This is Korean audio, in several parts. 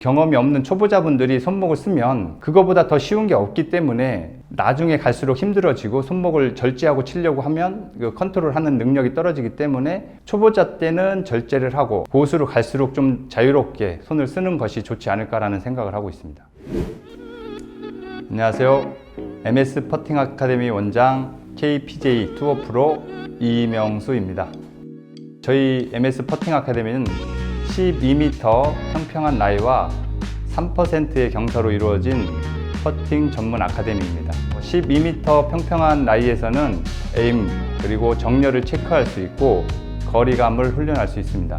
경험이 없는 초보자분들이 손목을 쓰면 그거보다 더 쉬운 게 없기 때문에 나중에 갈수록 힘들어지고 손목을 절제하고 치려고 하면 그 컨트롤하는 능력이 떨어지기 때문에 초보자 때는 절제를 하고 고수로 갈수록 좀 자유롭게 손을 쓰는 것이 좋지 않을까라는 생각을 하고 있습니다. 안녕하세요. MS 퍼팅 아카데미 원장 KPJ 투어 프로 이명수입니다. 저희 MS 퍼팅 아카데미는 12m 평평한 라이와 3%의 경사로 이루어진 퍼팅 전문 아카데미입니다. 12m 평평한 라이에서는 에임 그리고 정렬을 체크할 수 있고 거리감을 훈련할 수 있습니다.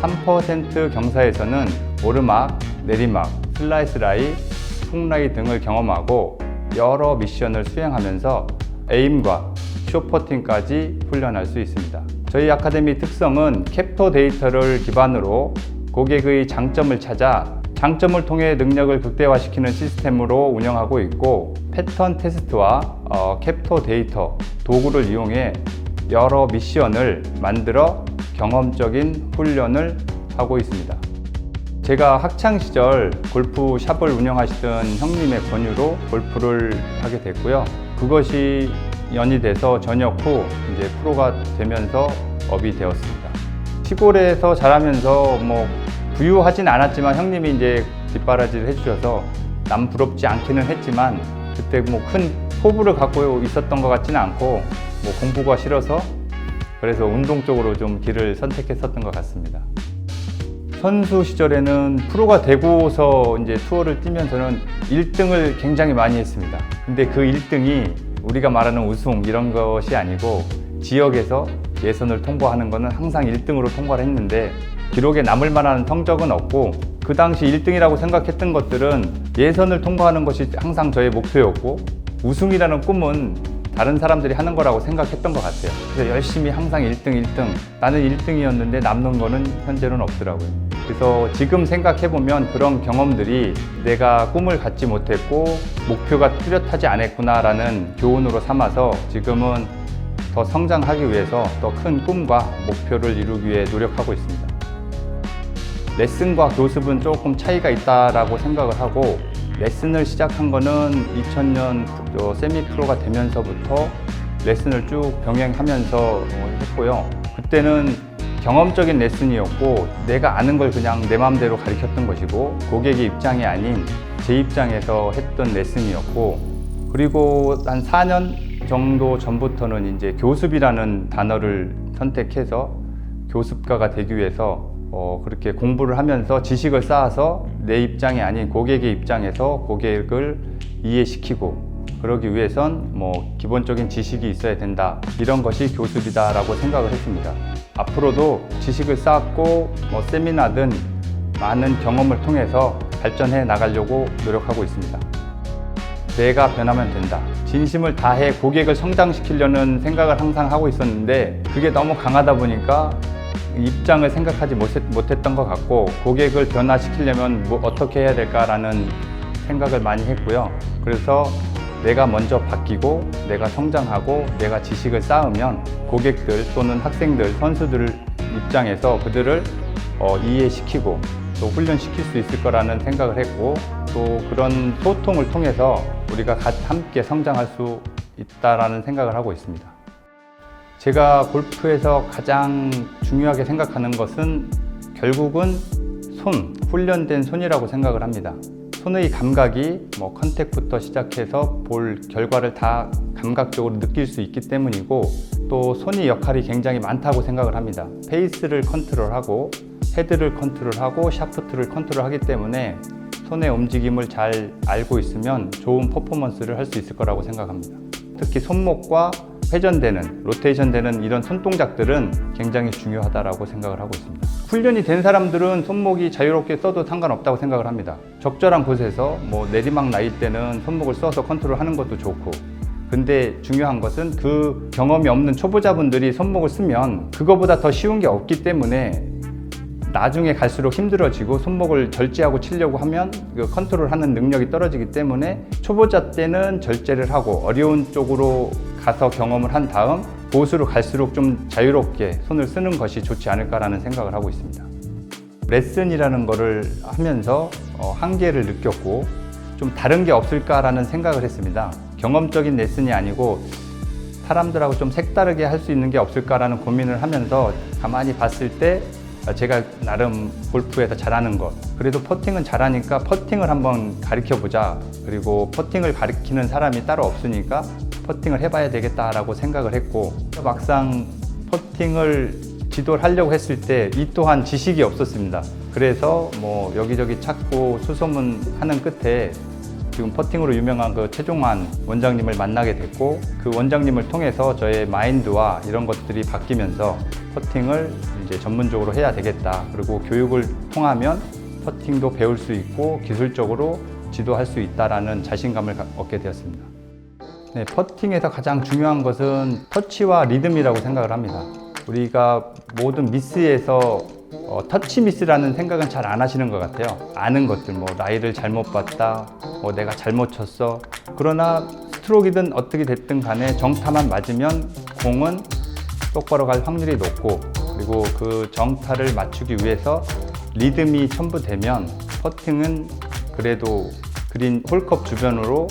3% 경사에서는 오르막, 내리막, 슬라이스 라이, 훅라이 등을 경험하고 여러 미션을 수행하면서 에임과 숏퍼팅까지 훈련할 수 있습니다. 저희 아카데미 특성은 캡터 데이터를 기반으로 고객의 장점을 찾아 장점을 통해 능력을 극대화시키는 시스템으로 운영하고 있고, 패턴 테스트와 캡터 데이터 도구를 이용해 여러 미션을 만들어 경험적인 훈련을 하고 있습니다. 제가 학창시절 골프샵을 운영하시던 형님의 권유로 골프를 하게 됐고요. 그것이 연이 돼서 전역 후 이제 프로가 되면서 업이 되었습니다. 시골에서 자라면서 부유하진 않았지만 형님이 이제 뒷바라지를 해주셔서 남 부럽지 않기는 했지만 그때 큰 포부를 갖고 있었던 것 같지는 않고 공부가 싫어서 그래서 운동 쪽으로 좀 길을 선택했었던 것 같습니다. 선수 시절에는 프로가 되고서 이제 투어를 뛰면서는 1등을 굉장히 많이 했습니다. 근데 그 1등이 우리가 말하는 우승 이런 것이 아니고 지역에서 예선을 통과하는 것은 항상 1등으로 통과를 했는데 기록에 남을 만한 성적은 없고, 그 당시 1등이라고 생각했던 것들은 예선을 통과하는 것이 항상 저의 목표였고 우승이라는 꿈은 다른 사람들이 하는 거라고 생각했던 것 같아요. 그래서 열심히 항상 1등 나는 1등이었는데 남는 거는 현재는 없더라고요. 그래서 지금 생각해보면 그런 경험들이 내가 꿈을 갖지 못했고 목표가 뚜렷하지 않았구나 라는 교훈으로 삼아서 지금은 더 성장하기 위해서 더 큰 꿈과 목표를 이루기 위해 노력하고 있습니다. 레슨과 교습은 조금 차이가 있다라고 생각을 하고, 레슨을 시작한 거는 2000년 세미 프로가 되면서부터 레슨을 쭉 병행하면서 했고요. 그때는 경험적인 레슨이었고 내가 아는 걸 그냥 내 마음대로 가르쳤던 것이고 고객의 입장이 아닌 제 입장에서 했던 레슨이었고, 그리고 한 4년 정도 전부터는 이제 교습이라는 단어를 선택해서 교습가가 되기 위해서 그렇게 공부를 하면서 지식을 쌓아서 내 입장이 아닌 고객의 입장에서 고객을 이해시키고, 그러기 위해선 기본적인 지식이 있어야 된다, 이런 것이 교습이다 라고 생각을 했습니다. 앞으로도 지식을 쌓고 세미나든 많은 경험을 통해서 발전해 나가려고 노력하고 있습니다. 내가 변하면 된다, 진심을 다해 고객을 성장시키려는 생각을 항상 하고 있었는데 그게 너무 강하다 보니까 입장을 생각하지 못했던 것 같고, 고객을 변화시키려면 어떻게 해야 될까라는 생각을 많이 했고요. 그래서 내가 먼저 바뀌고 내가 성장하고 내가 지식을 쌓으면 고객들 또는 학생들, 선수들 입장에서 그들을 이해시키고 또 훈련시킬 수 있을 거라는 생각을 했고, 또 그런 소통을 통해서 우리가 함께 성장할 수 있다라는 생각을 하고 있습니다. 제가 골프에서 가장 중요하게 생각하는 것은 결국은 훈련된 손이라고 생각을 합니다. 손의 감각이 컨택부터 시작해서 볼 결과를 다 감각적으로 느낄 수 있기 때문이고, 또 손의 역할이 굉장히 많다고 생각을 합니다. 페이스를 컨트롤하고 헤드를 컨트롤하고 샤프트를 컨트롤하기 때문에 손의 움직임을 잘 알고 있으면 좋은 퍼포먼스를 할 수 있을 거라고 생각합니다. 특히 손목과 회전되는, 로테이션되는 이런 손동작들은 굉장히 중요하다고 생각을 하고 있습니다. 훈련이 된 사람들은 손목이 자유롭게 써도 상관없다고 생각을 합니다. 적절한 곳에서 내리막 나일 때는 손목을 써서 컨트롤하는 것도 좋고, 근데 중요한 것은 그 경험이 없는 초보자분들이 손목을 쓰면 그거보다 더 쉬운 게 없기 때문에 나중에 갈수록 힘들어지고 손목을 절제하고 치려고 하면 그 컨트롤하는 능력이 떨어지기 때문에 초보자 때는 절제를 하고 어려운 쪽으로 가서 경험을 한 다음 고수로 갈수록 좀 자유롭게 손을 쓰는 것이 좋지 않을까라는 생각을 하고 있습니다. 레슨이라는 거를 하면서 한계를 느꼈고 좀 다른 게 없을까라는 생각을 했습니다. 경험적인 레슨이 아니고 사람들하고 좀 색다르게 할 수 있는 게 없을까라는 고민을 하면서 가만히 봤을 때 제가 나름 골프에서 잘하는 것, 그래도 퍼팅은 잘하니까 퍼팅을 한번 가르쳐 보자. 그리고 퍼팅을 가르치는 사람이 따로 없으니까 퍼팅을 해봐야 되겠다라고 생각을 했고, 막상 퍼팅을 지도를 하려고 했을 때 이 또한 지식이 없었습니다. 그래서 뭐 여기저기 찾고 수소문하는 끝에 지금 퍼팅으로 유명한 그 최종환 원장님을 만나게 됐고, 그 원장님을 통해서 저의 마인드와 이런 것들이 바뀌면서 퍼팅을 이제 전문적으로 해야 되겠다. 그리고 교육을 통하면 퍼팅도 배울 수 있고 기술적으로 지도할 수 있다라는 자신감을 얻게 되었습니다. 네, 퍼팅에서 가장 중요한 것은 터치와 리듬이라고 생각을 합니다. 우리가 모든 미스에서 터치 미스라는 생각은 잘 안 하시는 것 같아요. 아는 것들, 뭐 라이를 잘못 봤다, 뭐 내가 잘못 쳤어. 그러나 스트로크이든 어떻게 됐든 간에 정타만 맞으면 공은 똑바로 갈 확률이 높고, 그리고 그 정타를 맞추기 위해서 리듬이 첨부되면 퍼팅은 그래도 그린 홀컵 주변으로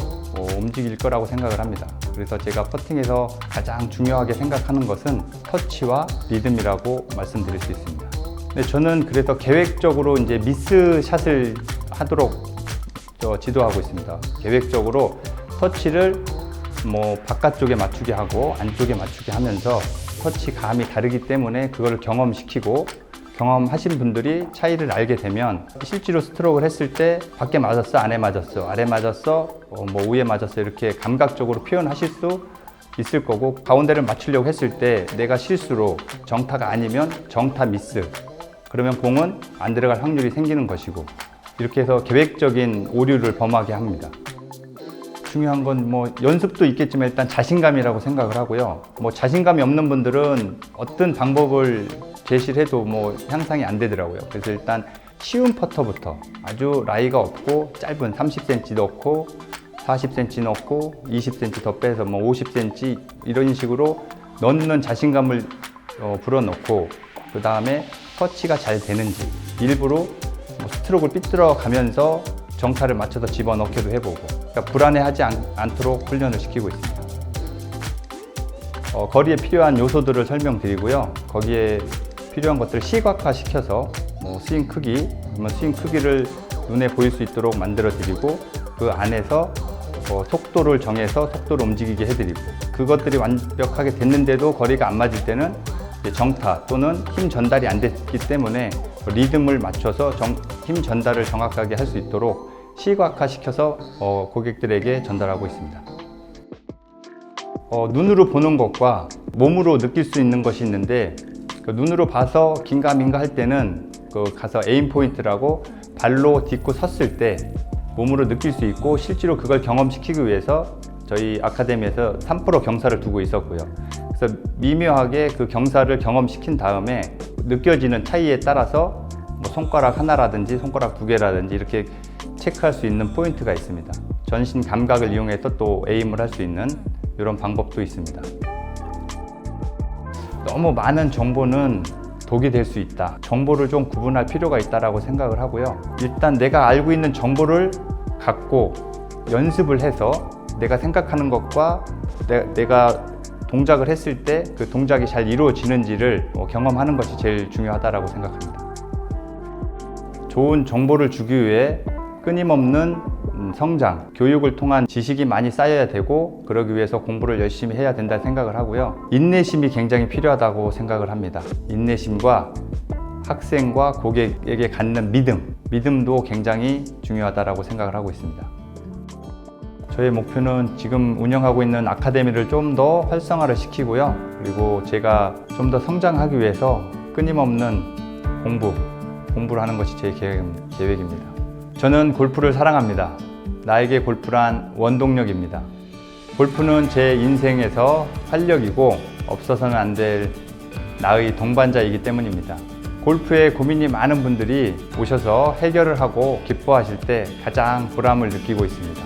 움직일 거라고 생각을 합니다. 그래서 제가 퍼팅에서 가장 중요하게 생각하는 것은 터치와 리듬이라고 말씀드릴 수 있습니다. 네, 저는 그래서 계획적으로 이제 미스 샷을 하도록 지도하고 있습니다. 계획적으로 터치를 뭐 바깥쪽에 맞추게 하고 안쪽에 맞추게 하면서 터치 감이 다르기 때문에 그걸 경험시키고, 경험하신 분들이 차이를 알게 되면 실제로 스트로크를 했을 때 밖에 맞았어, 안에 맞았어, 아래 맞았어, 뭐 위에 맞았어, 이렇게 감각적으로 표현하실 수 있을 거고, 가운데를 맞추려고 했을 때 내가 실수로 정타가 아니면 정타 미스, 그러면 공은 안 들어갈 확률이 생기는 것이고, 이렇게 해서 계획적인 오류를 범하게 합니다. 중요한 건 뭐 연습도 있겠지만 일단 자신감이라고 생각을 하고요. 뭐 자신감이 없는 분들은 어떤 방법을 제시를 해도 뭐 향상이 안 되더라고요. 그래서 일단 쉬운 퍼터부터 아주 라이가 없고 짧은 30cm 넣고 40cm 넣고 20cm 더 빼서 뭐 50cm 이런 식으로 넣는 자신감을 불어넣고, 그 다음에 터치가 잘 되는지 일부러 뭐 스트로크를 삐뚤어 가면서 정타를 맞춰서 집어넣기도 해보고, 그러니까 불안해하지 않도록 훈련을 시키고 있습니다. 거리에 필요한 요소들을 설명드리고요. 거기에 필요한 것들을 시각화 시켜서 뭐 스윙 크기, 스윙 크기를 눈에 보일 수 있도록 만들어 드리고, 그 안에서 속도를 정해서 속도를 움직이게 해드리고, 그것들이 완벽하게 됐는데도 거리가 안 맞을 때는 정타 또는 힘 전달이 안 됐기 때문에 리듬을 맞춰서 힘 전달을 정확하게 할 수 있도록 시각화 시켜서 고객들에게 전달하고 있습니다. 눈으로 보는 것과 몸으로 느낄 수 있는 것이 있는데, 눈으로 봐서 긴가민가 할 때는 가서 에임 포인트라고 발로 딛고 섰을 때 몸으로 느낄 수 있고, 실제로 그걸 경험시키기 위해서 저희 아카데미에서 3% 경사를 두고 있었고요. 그래서 미묘하게 그 경사를 경험시킨 다음에 느껴지는 차이에 따라서 뭐 손가락 하나라든지 손가락 2개라든지 이렇게 체크할 수 있는 포인트가 있습니다. 전신 감각을 이용해서 또 에임을 할 수 있는 이런 방법도 있습니다. 너무 많은 정보는 독이 될 수 있다. 정보를 좀 구분할 필요가 있다고 생각을 하고요. 일단 내가 알고 있는 정보를 갖고 연습을 해서 내가 생각하는 것과 내가 동작을 했을 때 그 동작이 잘 이루어지는지를 경험하는 것이 제일 중요하다고 생각합니다. 좋은 정보를 주기 위해 끊임없는 성장, 교육을 통한 지식이 많이 쌓여야 되고, 그러기 위해서 공부를 열심히 해야 된다 생각을 하고요. 인내심이 굉장히 필요하다고 생각을 합니다. 인내심과 학생과 고객에게 갖는 믿음도 굉장히 중요하다고 생각을 하고 있습니다. 저의 목표는 지금 운영하고 있는 아카데미를 좀 더 활성화를 시키고요. 그리고 제가 좀 더 성장하기 위해서 끊임없는 공부를 하는 것이 제 계획입니다. 저는 골프를 사랑합니다. 나에게 골프란 원동력입니다. 골프는 제 인생에서 활력이고 없어서는 안 될 나의 동반자이기 때문입니다. 골프에 고민이 많은 분들이 오셔서 해결을 하고 기뻐하실 때 가장 보람을 느끼고 있습니다.